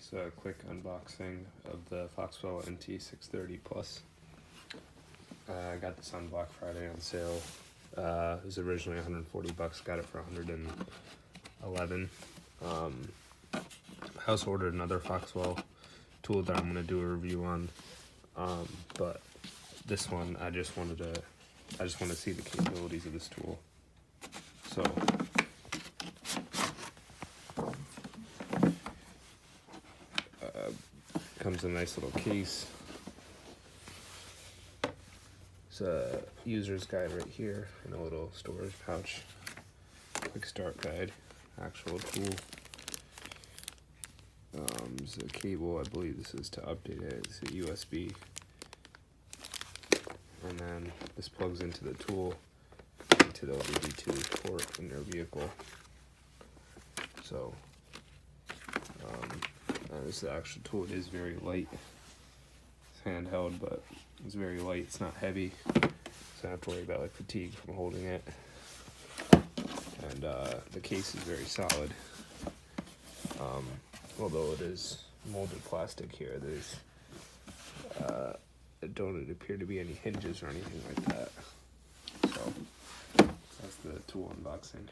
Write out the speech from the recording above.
So a quick unboxing of the Foxwell NT630 Plus. I got this on Black Friday on sale. It was originally 140 bucks, got it for 111. I also ordered another Foxwell tool that I'm gonna do a review on. But this one, I just want to see the capabilities of this tool. So comes in a nice little case. It's a user's guide right here and a little storage pouch. Quick start guide, actual tool. There's a cable, I believe this is to update it. It's a USB. And then this plugs into the tool, into the OBD2 port in your vehicle. So, this is the actual tool. It is very light. It's handheld, but it's very light. It's not heavy, so I don't have to worry about like fatigue from holding it. And the case is very solid. Although it is molded plastic here, there's it don't appear to be any hinges or anything like that. So that's the tool unboxing.